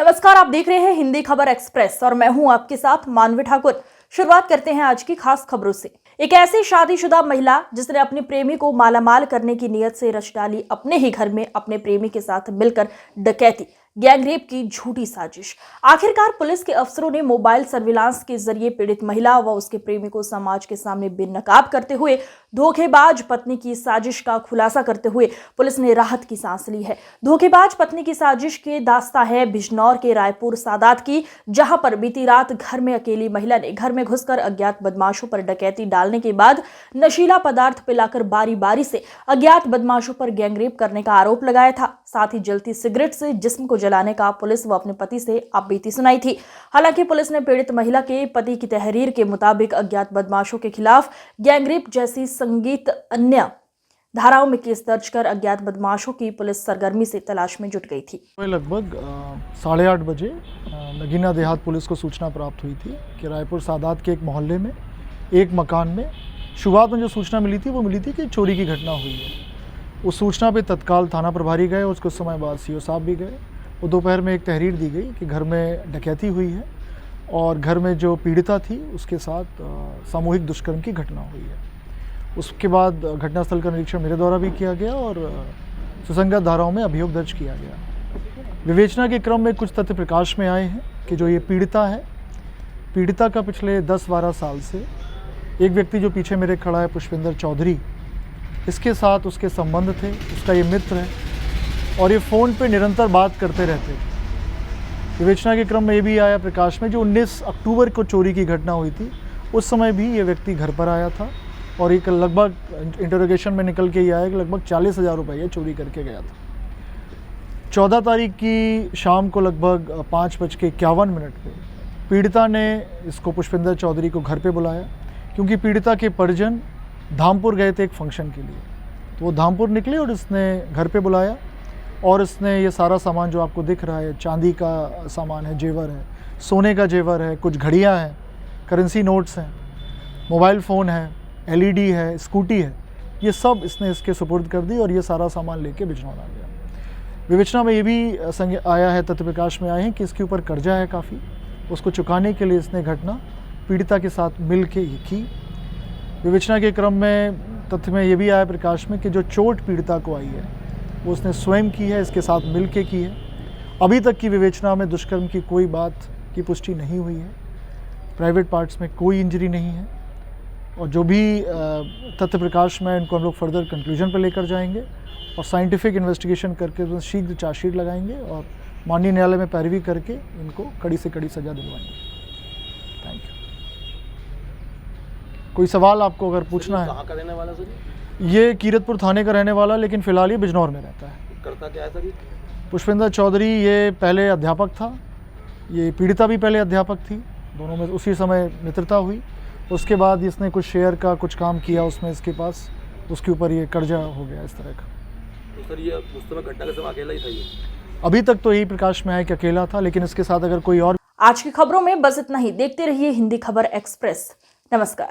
नमस्कार, आप देख रहे हैं हिंदी खबर एक्सप्रेस और मैं हूं आपके साथ मानवी ठाकुर। शुरुआत करते हैं आज की खास खबरों से। एक ऐसी शादीशुदा महिला जिसने अपने प्रेमी को मालामाल करने की नीयत से रच डाली अपने ही घर में अपने प्रेमी के साथ मिलकर डकैती, गैंगरेप की झूठी साजिश। आखिरकार पुलिस के अफसरों ने मोबाइल सर्विलांस के जरिए पीड़ित महिला व उसके प्रेमी को समाज के सामने बेनकाब करते हुए धोखेबाज पत्नी की साजिश का खुलासा करते हुए पुलिस ने राहत की सांस ली है। धोखेबाज पत्नी की साजिश के दास्ता है बिजनौर के रायपुर सादात की, जहां पर बीती रात घर में अकेली महिला ने घर में घुसकर अज्ञात बदमाशों पर डकैती डालने के बाद नशीला पदार्थ पिलाकर बारी बारी से अज्ञात बदमाशों पर गैंगरेप करने का आरोप लगाया था। साथ ही जलती सिगरेट से जिस्म को जलाने का पुलिस व अपने पति से आपबीती सुनाई थी। हालांकि पुलिस ने पीड़ित महिला के पति की तहरीर के मुताबिक अज्ञात बदमाशों के खिलाफ गैंगरेप जैसी संगीत अन्य धाराओं में केस दर्ज कर अज्ञात बदमाशों की पुलिस सरगर्मी से तलाश में जुट गई थी। लगभग 8:30 बजे नगीना देहात पुलिस को सूचना प्राप्त हुई थी कि रायपुर सादात के एक मोहल्ले में एक मकान में शुरुआत में जो सूचना मिली थी वो मिली थी कि चोरी की घटना हुई है। उस सूचना पे तत्काल थाना प्रभारी गए, उसके कुछ समय बाद सीओ साहब भी गए। वो दोपहर में एक तहरीर दी गई कि घर में डकैती हुई है और घर में जो पीड़िता थी उसके साथ सामूहिक दुष्कर्म की घटना हुई है। उसके बाद घटनास्थल का निरीक्षण मेरे द्वारा भी किया गया और सुसंगत धाराओं में अभियोग दर्ज किया गया। विवेचना के क्रम में कुछ तथ्य प्रकाश में आए हैं कि जो ये पीड़िता है, पीड़िता का पिछले 10-12 साल से एक व्यक्ति जो पीछे मेरे खड़ा है पुष्पिंदर चौधरी, इसके साथ उसके संबंध थे, उसका ये मित्र है और ये फ़ोन पे निरंतर बात करते रहते। विवेचना के क्रम में ये भी आया प्रकाश में जो 19 अक्टूबर को चोरी की घटना हुई थी, उस समय भी ये व्यक्ति घर पर आया था और एक लगभग इंटरोगेशन में निकल के ये आया कि लगभग 40,000 रुपये चोरी करके गया था। 14 तारीख की शाम को लगभग 5:51 पे पीड़िता ने इसको पुष्पिंदर चौधरी को घर पे बुलाया, क्योंकि पीड़िता के परिजन धामपुर गए थे एक फंक्शन के लिए। तो वो धामपुर निकले और इसने घर पे बुलाया और इसने ये सारा सामान जो आपको दिख रहा है, चांदी का सामान है, जेवर है, सोने का जेवर है, कुछ घड़ियाँ हैं, करेंसी नोट्स हैं, मोबाइल फ़ोन है, एलईडी है, स्कूटी है, ये सब इसने इसके सुपुर्द कर दी और ये सारा सामान लेके बिजनौर आ गया। विवेचना में ये भी आया है, तथ्य प्रकाश में आए हैं कि इसके ऊपर कर्जा है काफ़ी, उसको चुकाने के लिए इसने घटना पीड़िता के साथ मिल के ये की। विवेचना के क्रम में तथ्य में ये भी आया प्रकाश में कि जो चोट पीड़िता को आई है वो उसने स्वयं की है, इसके साथ मिल के की है। अभी तक की विवेचना में दुष्कर्म की कोई बात की पुष्टि नहीं हुई है, प्राइवेट पार्ट्स में कोई इंजरी नहीं है और जो भी तथ्य प्रकाश में इनको हम लोग फर्दर कंक्लूजन पर लेकर जाएंगे और साइंटिफिक इन्वेस्टिगेशन करके उसमें शीघ्र चार्जशीट लगाएंगे और माननीय न्यायालय में पैरवी करके इनको कड़ी से कड़ी सजा दिलवाएंगे। Thank you. कोई सवाल आपको अगर पूछना है? कहाँ का रहने वाला सर? ये कीरतपुर थाने का रहने वाला, लेकिन फिलहाल ये बिजनौर में रहता है। करता क्या है सर ये? पुष्पिंदर चौधरी ये पहले अध्यापक था, ये पीड़िता भी पहले अध्यापक थी, दोनों में उसी समय मित्रता हुई। उसके बाद इसने कुछ शेयर का कुछ काम किया उसमें इसके पास, उसके ऊपर ये कर्जा हो गया इस तरह का। तो सर ये उस समय घटना के समय अकेला ही था ये? अभी तक तो यही प्रकाश में आया कि अकेला था, लेकिन इसके साथ अगर कोई और। आज की खबरों में बस इतना ही। देखते रहिए हिंदी खबर एक्सप्रेस। नमस्कार।